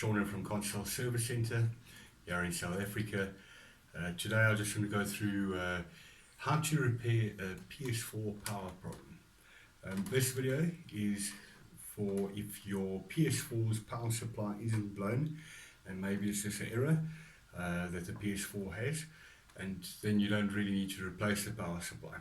Sean from Console Service Centre here in South Africa. Today I just want to go through how to repair a PS4 power problem. This video is for if your PS4's power supply isn't blown and maybe it's just an error that the PS4 has, and then you don't really need to replace the power supply.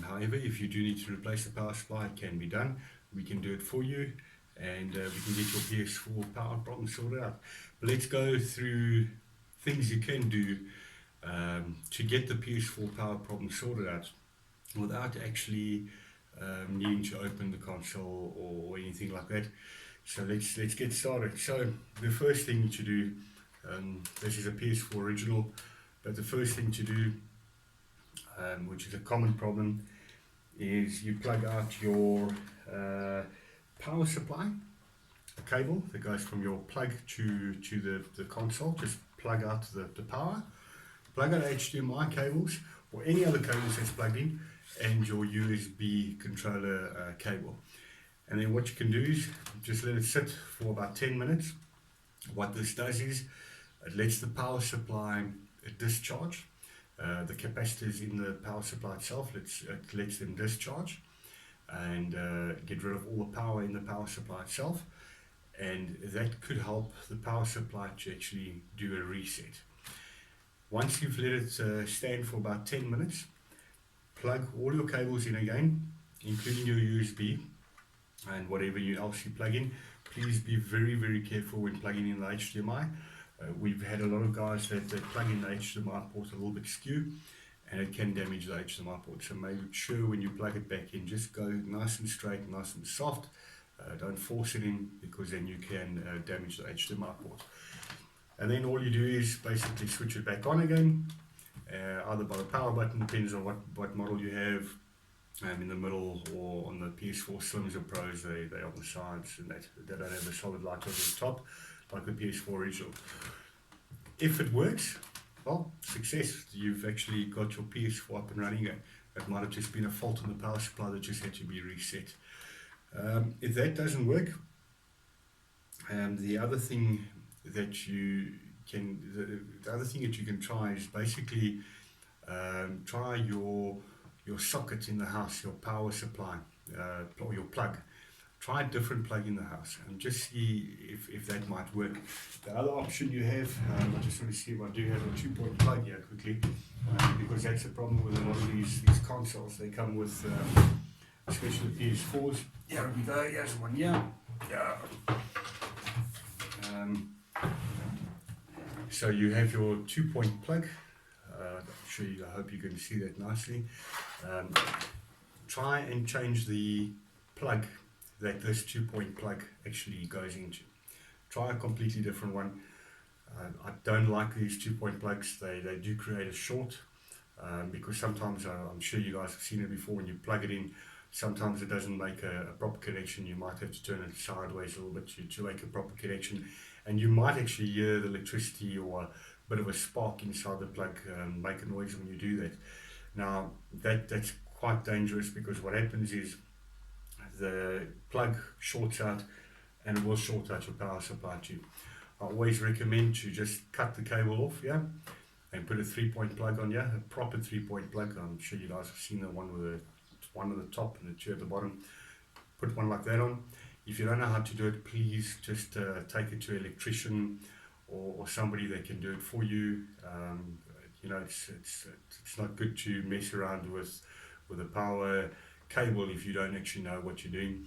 However, if you do need to replace the power supply, it can be done. We can do it for you, and we can get your PS4 power problem sorted out. But let's go through things you can do to get the PS4 power problem sorted out without actually needing to open the console or anything like that. So let's get started. So the first thing to do, this is a PS4 original, but the first thing to do, which is a common problem, is you plug out your power supply, a cable that goes from your plug to the console. Just plug out the power, plug out HDMI cables or any other cables that's plugged in, and your USB controller cable. And then what you can do is just let it sit for about 10 minutes. What this does is it lets the power supply discharge. The capacitors in the power supply itself, it lets them discharge and get rid of all the power in the power supply itself, and that could help the power supply to actually do a reset. Once you've let it stand for about 10 minutes, plug all your cables in again, including your USB and whatever else you plug in. Please be very careful when plugging in the HDMI. We've had a lot of guys that plug in the HDMI port a little bit skew, and it can damage the HDMI port. So make sure when you plug it back in, just go nice and straight, nice and soft. Don't force it in, because then you can damage the HDMI port. And then all you do is basically switch it back on again, either by the power button, depends on what model you have, in the middle, or on the PS4 Slims or Pros, they're on the sides, and they don't have a solid light over the top like the PS4 original. If it works, well, success. You've actually got your PS4 up and running again. It might have just been a fault in the power supply that just had to be reset. If that doesn't work, the other thing that you can try is basically try your socket in the house, your power supply, or your plug. Try a different plug in the house and just see if that might work. The other option you have, I just want to see if I do have a 2-point plug here quickly, because that's a problem with a lot of these consoles. They come with, especially PS4s. Here we go, here's one, yeah. So you have your 2-point plug. I hope you can see that nicely. Try and change the plug that this 2-point plug actually goes into. Try a completely different one. I don't like these 2-point plugs. They do create a short, because sometimes, I'm sure you guys have seen it before, when you plug it in, sometimes it doesn't make a proper connection. You might have to turn it sideways a little bit to make a proper connection, and you might actually hear the electricity or a bit of a spark inside the plug make a noise when you do that. Now that's quite dangerous, because what happens is the plug shorts out, and it will short out your power supply too. I always recommend to just cut the cable off, and put a 3-point plug on, a proper 3-point plug. I'm sure you guys have seen the one with one at the top and the 2 at the bottom. Put one like that on. If you don't know how to do it, please just take it to an electrician or somebody that can do it for you. It's not good to mess around with a power cable if you don't actually know what you're doing.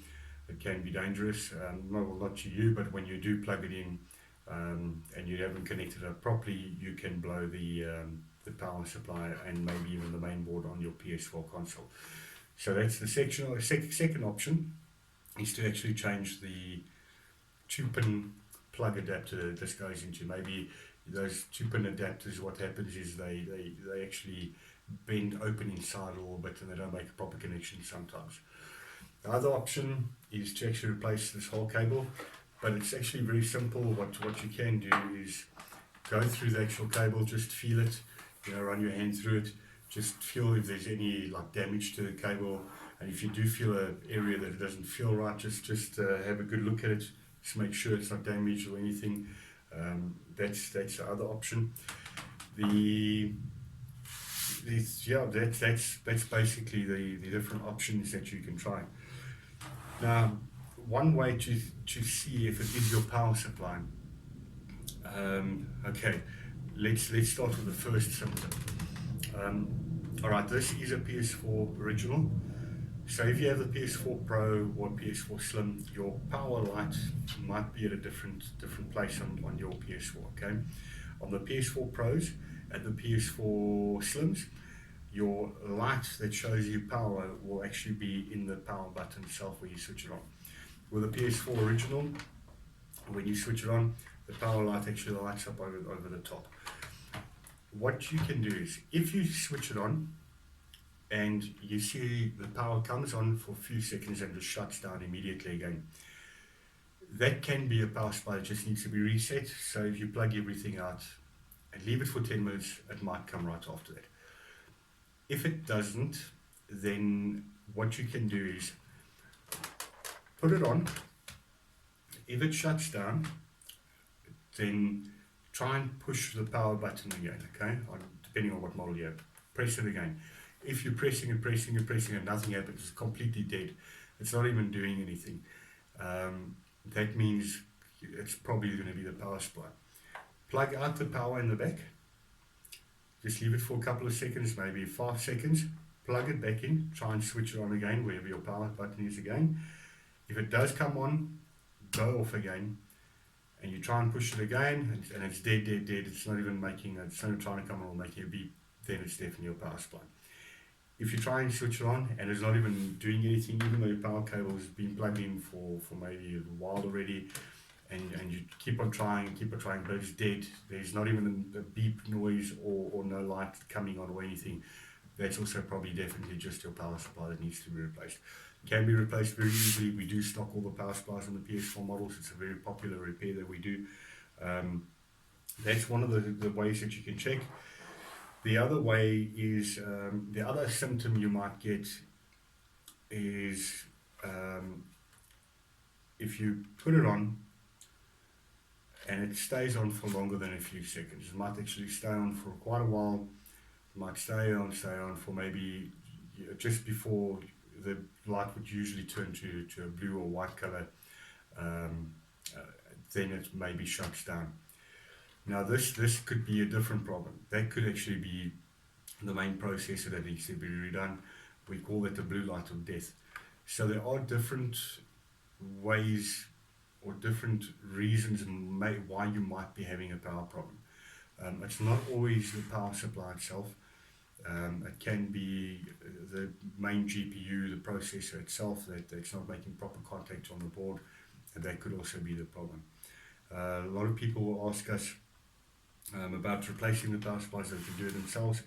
It can be dangerous, not to you, but when you do plug it in and you haven't connected it properly, you can blow the power supply and maybe even the main board on your PS4 console. So that's the second option, is to actually change the 2-pin plug adapter that this goes into. Maybe those 2-pin adapters, what happens is they actually bend open inside a little bit, and they don't make a proper connection sometimes. The other option is to actually replace this whole cable, but it's actually very simple. What you can do is go through the actual cable, just feel it, run your hand through it, just feel if there's any damage to the cable, and if you do feel an area that it doesn't feel right, just have a good look at it, just make sure it's not damaged or anything. That's the other option. That's basically the different options that you can try. Now, one way to see if it is your power supply. Okay, let's start with the first symptom. All right, this is a PS4 original. So if you have the PS4 Pro or PS4 Slim, your power light might be at a different place on your PS4. Okay, on the PS4 Pros and the PS4 Slims, your light that shows you power will actually be in the power button itself when you switch it on. With the PS4 original, when you switch it on, the power light actually lights up over the top. What you can do is, if you switch it on and you see the power comes on for a few seconds and just shuts down immediately again, that can be a power supply that just needs to be reset. So if you plug everything out and leave it for 10 minutes, it might come right after that. If it doesn't, then what you can do is put it on. If it shuts down, then try and push the power button again, okay? Depending on what model you have. Press it again. If you're pressing and nothing happens, it's completely dead. It's not even doing anything. That means it's probably going to be the power supply. Plug out the power in the back. Just leave it for a couple of seconds, maybe 5 seconds. Plug it back in. Try and switch it on again, wherever your power button is again. If it does come on, go off again. And you try and push it again, and it's dead. It's not even making, it's not trying to come on or making a beep, then it's definitely your power supply. If you try and switch it on and it's not even doing anything, even though your power cable has been plugged in for maybe a while already, and you keep on trying, but it's dead, there's not even a beep noise or no light coming on or anything, that's also probably definitely just your power supply that needs to be replaced. Can be replaced very easily. We do stock all the power supplies on the PS4 models. It's a very popular repair that we do. That's one of the ways that you can check. The other way is, the other symptom you might get is if you put it on and it stays on for longer than a few seconds. It might actually stay on for quite a while. It might stay on for maybe just before the light would usually turn to a blue or white color, then it maybe shuts down. Now this could be a different problem. That could actually be the main processor that needs to be redone. We call that the blue light of death. So there are different ways or different reasons why you might be having a power problem. It's not always the power supply itself. It can be the main GPU, the processor itself, that's not making proper contact on the board, and that could also be the problem. A lot of people will ask us about replacing the power supplies. They can do it themselves.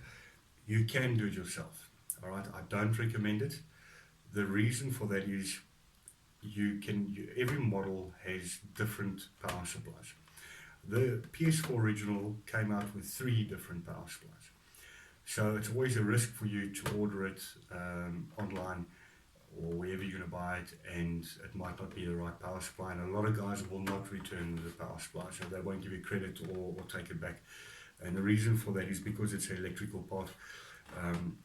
You can do it yourself. All right, I don't recommend it. The reason for that is every model has different power supplies. The PS4 original came out with 3 different power supplies. So it's always a risk for you to order it online or wherever you're going to buy it, and it might not be the right power supply. And a lot of guys will not return the power supply, so they won't give you credit or take it back. And the reason for that is because it's an electrical part.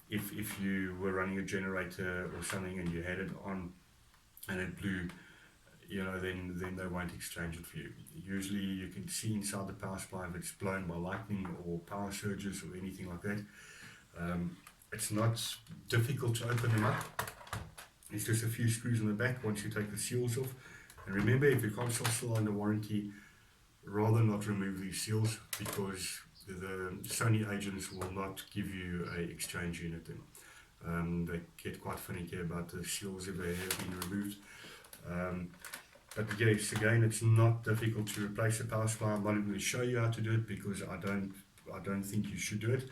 If you were running a generator or something and you had it on and it blew, then they won't exchange it for you. Usually you can see inside the power supply if it's blown by lightning or power surges or anything like that. It's not difficult to open them up. It's just a few screws in the back once you take the seals off. And remember, if your console's still under warranty, rather not remove these seals, because the Sony agents will not give you a exchange unit then. They get quite finicky about the seals if they have been removed. But yes, again, it's not difficult to replace a power supply. I'm not even going to show you how to do it because I don't think you should do it.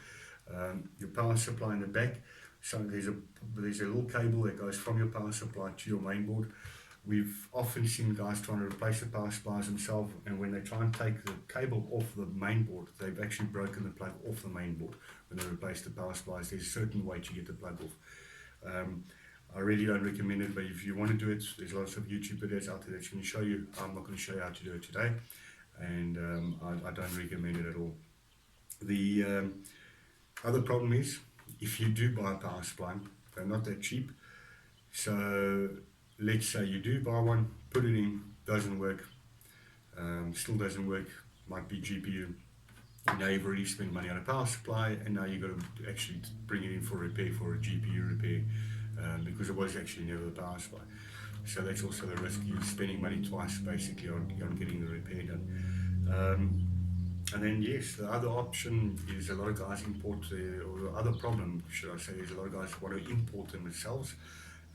Your power supply in the back, so there's a little cable that goes from your power supply to your main board. We've often seen guys trying to replace the power supplies themselves, and when they try and take the cable off the main board, they've actually broken the plug off the main board when they replace the power supplies. There's a certain way to get the plug off. I really don't recommend it, but if you want to do it, there's lots of YouTube videos out there that's going to show you. I'm not going to show you how to do it today, and I don't recommend it at all. The other problem is, if you do buy a power supply, they're not that cheap. So let's say you do buy one, put it in, doesn't work, still doesn't work, might be GPU. Now you've already spent money on a power supply, and now you've got to actually bring it in for repair, for a GPU repair, because it was actually never the power supply. So that's also the risk. You're spending money twice basically on getting the repair done. And then yes, the other option is a lot of guys import, or the other problem, should I say, is a lot of guys want to import them themselves.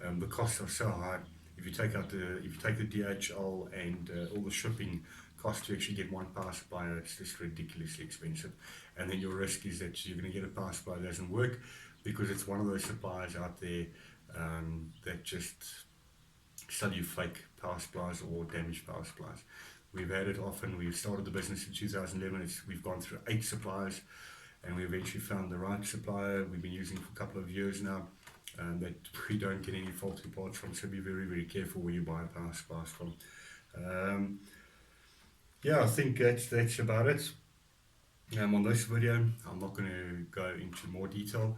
The costs are so high. If you take the DHL and all the shipping costs to actually get one power supply, it's just ridiculously expensive. And then your risk is that you're going to get a power supply that doesn't work, because it's one of those suppliers out there that just sell you fake power supplies or damaged power supplies. We've had it often. We've started the business in 2011. We've gone through 8 suppliers, and we eventually found the right supplier we've been using for a couple of years now, that we don't get any faulty parts from. So be very, very careful where you buy power supplies from. Yeah, I think that's about it. On this video, I'm not going to go into more detail.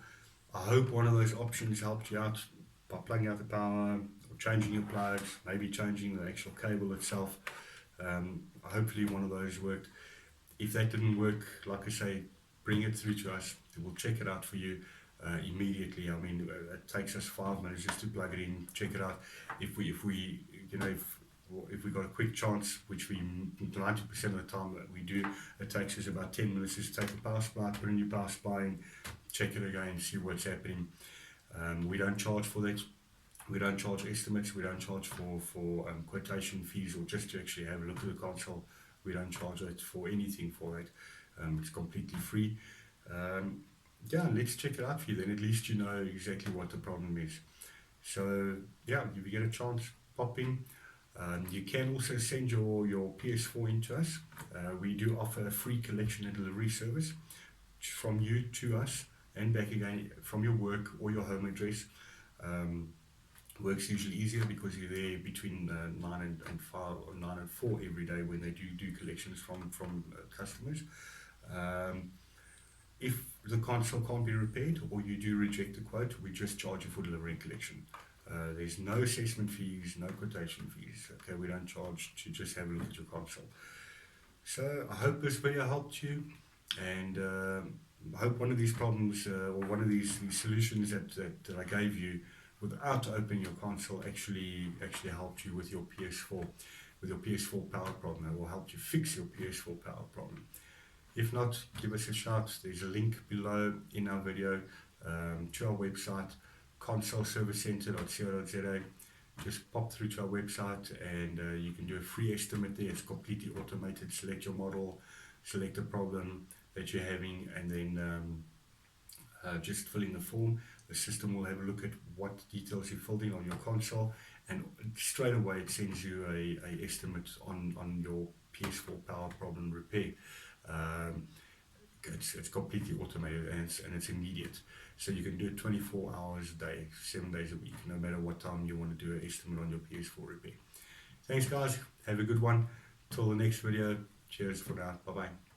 I hope one of those options helped you out by plugging out the power, or changing your plugs, maybe changing the actual cable itself. Hopefully one of those worked. If that didn't work, like I say, bring it through to us. We'll check it out for you immediately. I mean, it takes us 5 minutes just to plug it in, check it out. If we got a quick chance, which we 90% of the time that we do, it takes us about 10 minutes just to take the power supply, put a new power supply in, check it again, see what's happening. We don't charge for that. We don't charge estimates. We don't charge for quotation fees, or just to actually have a look at the console. We don't charge it for anything for that. It's completely free. Yeah, let's check it out for you. Then at least you know exactly what the problem is. So yeah, if you get a chance, pop in. You can also send your PS4 in to us. We do offer a free collection and delivery service from you to us and back again, from your work or your home address. Work's usually easier because you're there between 9 and 5 or 9 and 4 every day when they do collections from customers. If the console can't be repaired, or you do reject the quote, we just charge you for delivery and collection. There's no assessment fees, no quotation fees. Okay, we don't charge to just have a look at your console. So I hope this video helped you, and I hope one of these problems or one of these solutions that I gave you without opening your console actually helped you with your PS4 power problem. It will help you fix your PS4 power problem. If not, give us a shout. There's a link below in our video to our website, consoleservicecenter.co.za. Just pop through to our website, and you can do a free estimate there. It's completely automated. Select your model, select the problem that you're having, and then just fill in the form. The system will have a look at what details you filled in on your console, and straight away it sends you a estimate on your PS4 power problem repair. It's completely automated, and it's immediate. So you can do it 24 hours a day, 7 days a week, no matter what time you want to do an estimate on your PS4 repair. Thanks guys, have a good one. Till the next video, cheers for now, bye bye.